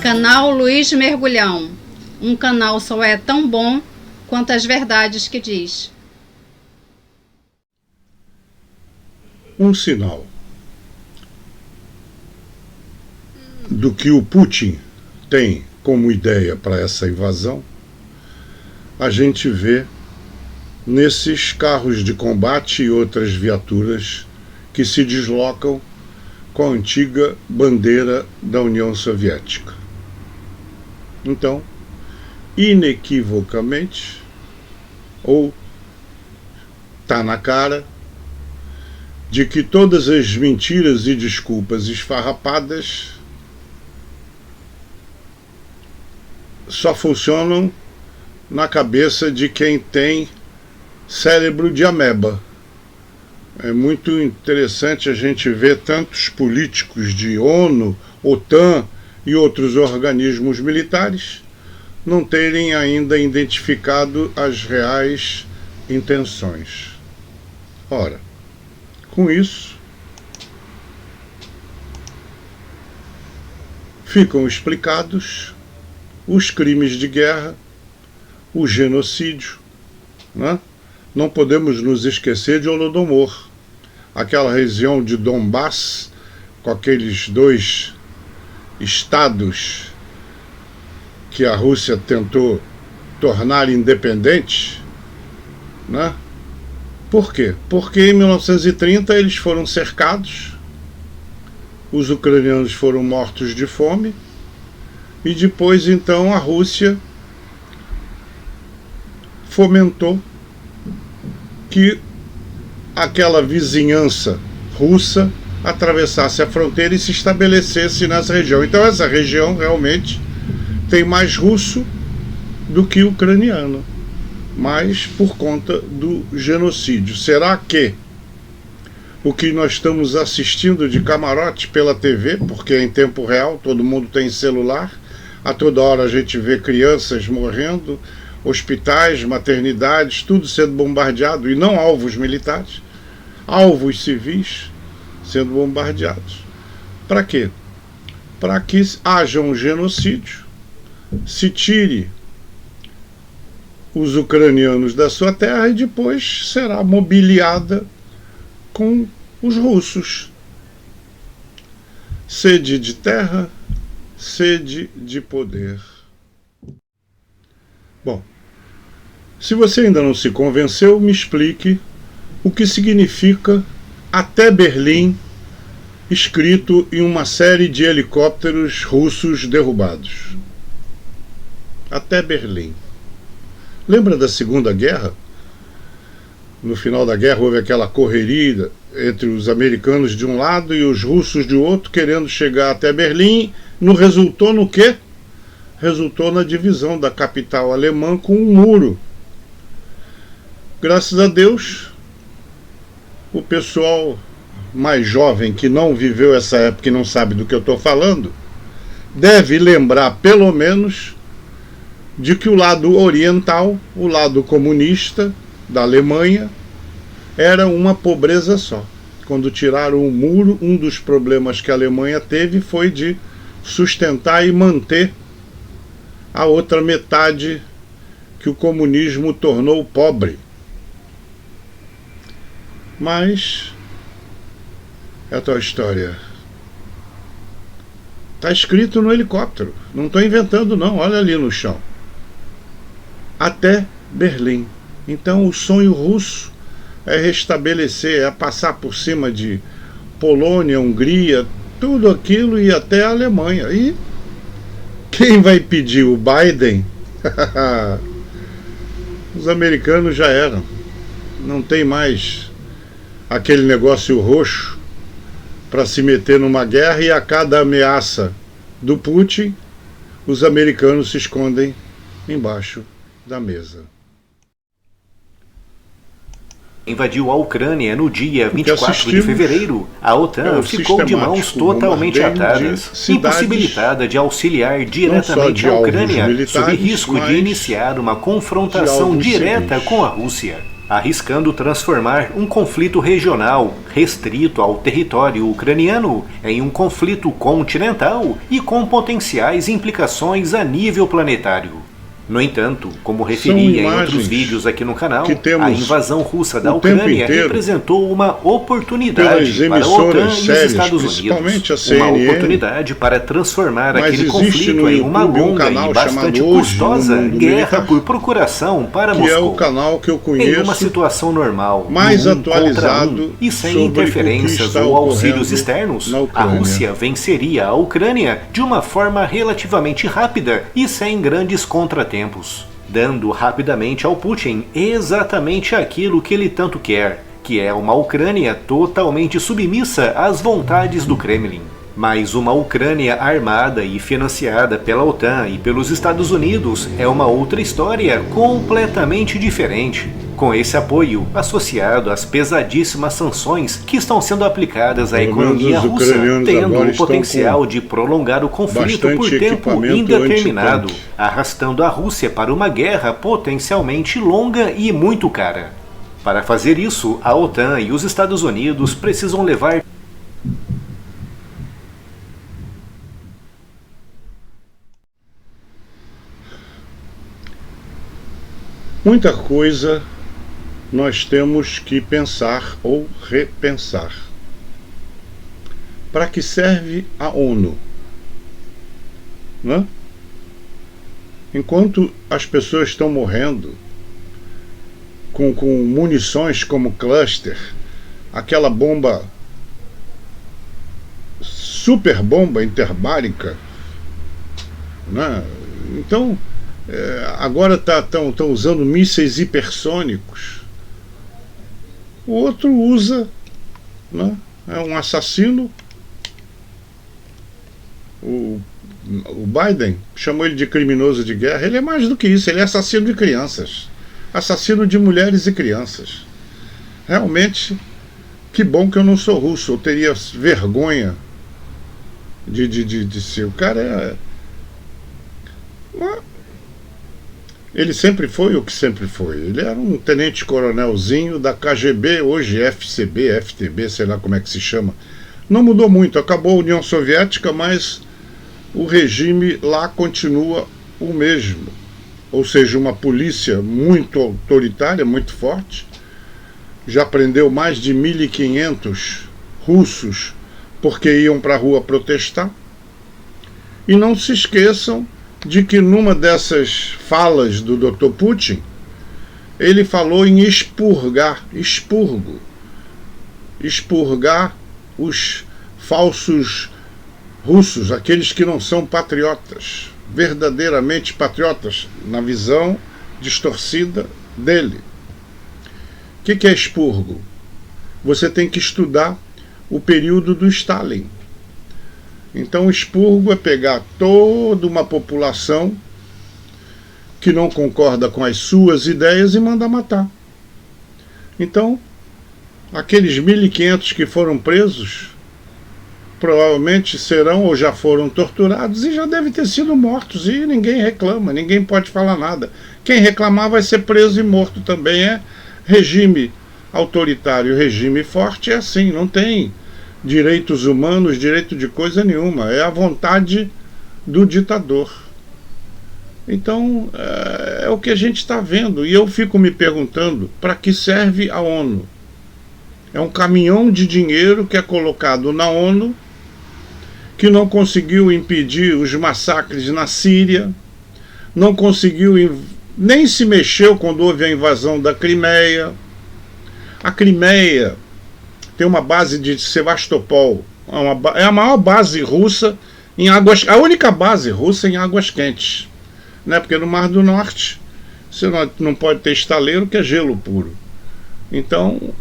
Canal Luiz Mergulhão. Um canal só é tão bom quanto as verdades que diz. Um sinal do que o Putin tem como ideia para essa invasão, a gente vê nesses carros de combate e outras viaturas que se deslocam com a antiga bandeira da União Soviética. Então, inequivocamente, ou tá na cara, de que todas as mentiras e desculpas esfarrapadas só funcionam na cabeça de quem tem cérebro de ameba. É muito interessante a gente ver tantos políticos de ONU, OTAN e outros organismos militares não terem ainda identificado as reais intenções. Ora, com isso, ficam explicados os crimes de guerra, o genocídio, né? Não podemos nos esquecer de Holodomor, aquela região de Donbass, com aqueles 2 estados que a Rússia tentou tornar independentes, né? Por quê? Porque em 1930 eles foram cercados, os ucranianos foram mortos de fome, e depois então a Rússia fomentou que aquela vizinhança russa atravessasse a fronteira e se estabelecesse nessa região. Então essa região realmente tem mais russo do que ucraniano, mas por conta do genocídio. Será que o que nós estamos assistindo de camarote pela TV, porque é em tempo real, todo mundo tem celular, a toda hora a gente vê crianças morrendo, hospitais, maternidades, tudo sendo bombardeado, e não alvos militares, alvos civis sendo bombardeados. Para quê? Para que haja um genocídio, se tire os ucranianos da sua terra e depois será mobiliada com os russos. Sede de terra, sede de poder. Bom, se você ainda não se convenceu, me explique o que significa até Berlim, escrito em uma série de helicópteros russos derrubados. Até Berlim. Lembra da Segunda Guerra? No final da guerra houve aquela correria entre os americanos de um lado e os russos de outro, querendo chegar até Berlim. Resultou no quê? Resultou na divisão da capital alemã com um muro. Graças a Deus, o pessoal mais jovem que não viveu essa época e não sabe do que eu estou falando, deve lembrar pelo menos de que o lado oriental, o lado comunista da Alemanha, era uma pobreza só. Quando tiraram o muro, um dos problemas que a Alemanha teve foi de sustentar e manter a outra metade que o comunismo tornou pobre. Mas é a tua história. Está escrito no helicóptero. Não estou inventando não, olha ali no chão. Até Berlim. Então o sonho russo é restabelecer, é passar por cima de Polônia, Hungria, tudo aquilo e até a Alemanha. E quem vai pedir? O Biden? Os americanos já eram. Não tem mais aquele negócio roxo para se meter numa guerra, e a cada ameaça do Putin, os americanos se escondem embaixo da mesa. Invadiu a Ucrânia no dia 24 de fevereiro, a OTAN ficou de mãos totalmente atadas, impossibilitada de auxiliar diretamente a Ucrânia, sob risco de iniciar uma confrontação direta com a Rússia. arriscando transformar um conflito regional restrito ao território ucraniano em um conflito continental e com potenciais implicações a nível planetário. No entanto, como referi em outros vídeos aqui no canal, a invasão russa da Ucrânia representou uma oportunidade para a OTAN e os Estados Unidos. Uma oportunidade para transformar aquele conflito em uma longa e bastante custosa guerra por procuração para Moscou. É o canal que eu conheço, em uma situação normal, mais atualizado e sem interferências ou auxílios externos, a Rússia venceria a Ucrânia de uma forma relativamente rápida e sem grandes contratempos, dando rapidamente ao Putin exatamente aquilo que ele tanto quer, que é uma Ucrânia totalmente submissa às vontades do Kremlin. Mas uma Ucrânia armada e financiada pela OTAN e pelos Estados Unidos é uma outra história completamente diferente, com esse apoio associado às pesadíssimas sanções que estão sendo aplicadas à economia russa, tendo o potencial de prolongar o conflito por tempo indeterminado, arrastando a Rússia para uma guerra potencialmente longa e muito cara. Para fazer isso, a OTAN e os Estados Unidos precisam levar muita coisa. Nós temos que pensar ou repensar. Para que serve a ONU? Né? Enquanto as pessoas estão morrendo com munições como cluster, aquela bomba, super bomba interbárica, né? Então, agora estão usando mísseis hipersônicos. O outro usa, né? É um assassino. O Biden chamou ele de criminoso de guerra. Ele é mais do que isso, ele é assassino de crianças, assassino de mulheres e crianças. Realmente, que bom que eu não sou russo. Eu teria vergonha de ser. O cara ele sempre foi o que sempre foi. Ele era um tenente-coronelzinho da KGB, hoje FCB, FTB, sei lá como é que se chama. Não mudou muito, acabou a União Soviética, mas o regime lá continua o mesmo. Ou seja, uma polícia muito autoritária, muito forte. Já prendeu mais de 1.500 russos porque iam para a rua protestar. E não se esqueçam de que numa dessas falas do Dr. Putin, ele falou em expurgar os falsos russos, aqueles que não são patriotas, verdadeiramente patriotas, na visão distorcida dele. O que é expurgo? Você tem que estudar o período do Stalin. Então, o expurgo é pegar toda uma população que não concorda com as suas ideias e mandar matar. Então, aqueles 1.500 que foram presos provavelmente serão ou já foram torturados e já devem ter sido mortos, e ninguém reclama, ninguém pode falar nada. Quem reclamar vai ser preso e morto também. É regime autoritário, regime forte, é assim, não tem direitos humanos, direito de coisa nenhuma, é a vontade do ditador. Então, é o que a gente está vendo, e eu fico me perguntando, para que serve a ONU? É um caminhão de dinheiro que é colocado na ONU, que não conseguiu impedir os massacres na Síria, não conseguiu, nem se mexeu quando houve a invasão da Crimeia. A Crimeia tem uma base de Sebastopol, é a maior base russa em águas, a única base russa em águas quentes, né? Porque no Mar do Norte você não pode ter estaleiro, que é gelo puro. Então,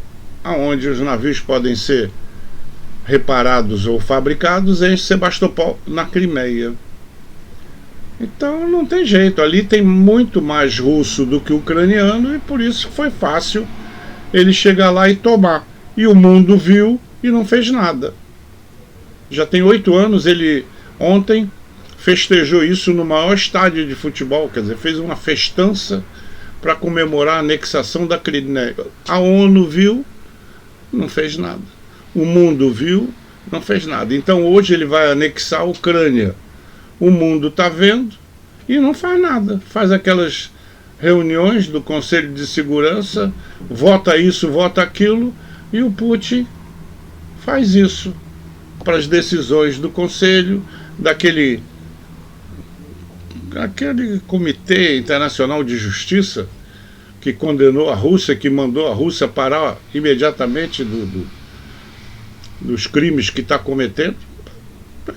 aonde os navios podem ser reparados ou fabricados é em Sebastopol, na Crimeia. Então não tem jeito, ali tem muito mais russo do que ucraniano, e por isso foi fácil ele chegar lá e tomar. E o mundo viu e não fez nada. Já tem 8 anos, ele ontem festejou isso no maior estádio de futebol, quer dizer, fez uma festança para comemorar a anexação da Crimeia. A ONU viu, não fez nada. O mundo viu, não fez nada. Então hoje ele vai anexar a Ucrânia. O mundo está vendo e não faz nada. Faz aquelas reuniões do Conselho de Segurança, vota isso, vota aquilo, e o Putin faz isso para as decisões do Conselho, daquele Comitê Internacional de Justiça que condenou a Rússia, que mandou a Rússia parar imediatamente dos crimes que está cometendo.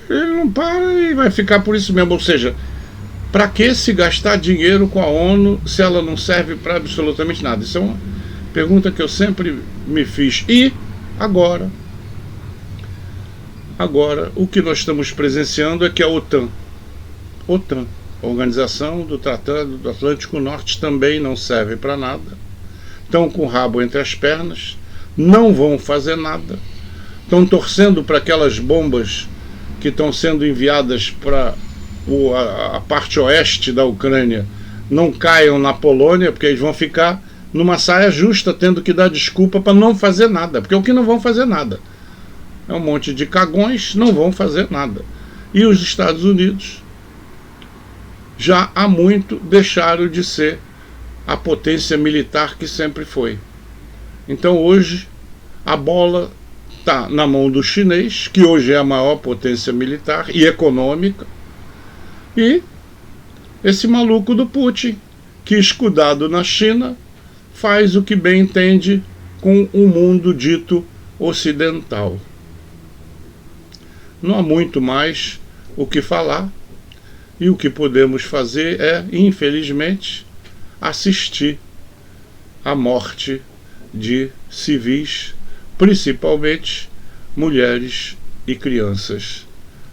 Ele não para e vai ficar por isso mesmo. Ou seja, para que se gastar dinheiro com a ONU se ela não serve para absolutamente nada? Isso é uma pergunta que eu sempre me fiz. E agora, o que nós estamos presenciando é que a OTAN, Organização do Tratado do Atlântico Norte, também não serve para nada. Estão com o rabo entre as pernas, não vão fazer nada. Estão torcendo para aquelas bombas que estão sendo enviadas para a parte oeste da Ucrânia não caiam na Polônia, porque eles vão ficar numa saia justa, tendo que dar desculpa para não fazer nada, porque é o que não vão fazer nada. É um monte de cagões, não vão fazer nada. E os Estados Unidos já há muito deixaram de ser a potência militar que sempre foi. Então hoje a bola está na mão do chinês, que hoje é a maior potência militar e econômica, e esse maluco do Putin, que escudado na China, faz o que bem entende com o mundo dito ocidental. Não há muito mais o que falar, e o que podemos fazer é, infelizmente, assistir à morte de civis, principalmente mulheres e crianças,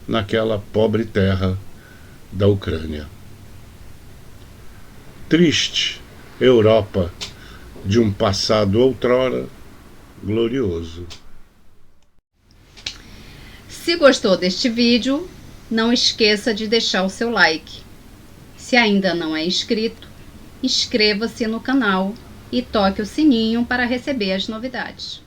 naquela pobre terra da Ucrânia. Triste Europa de um passado outrora glorioso. Se gostou deste vídeo, não esqueça de deixar o seu like. Se ainda não é inscrito, inscreva-se no canal e toque o sininho para receber as novidades.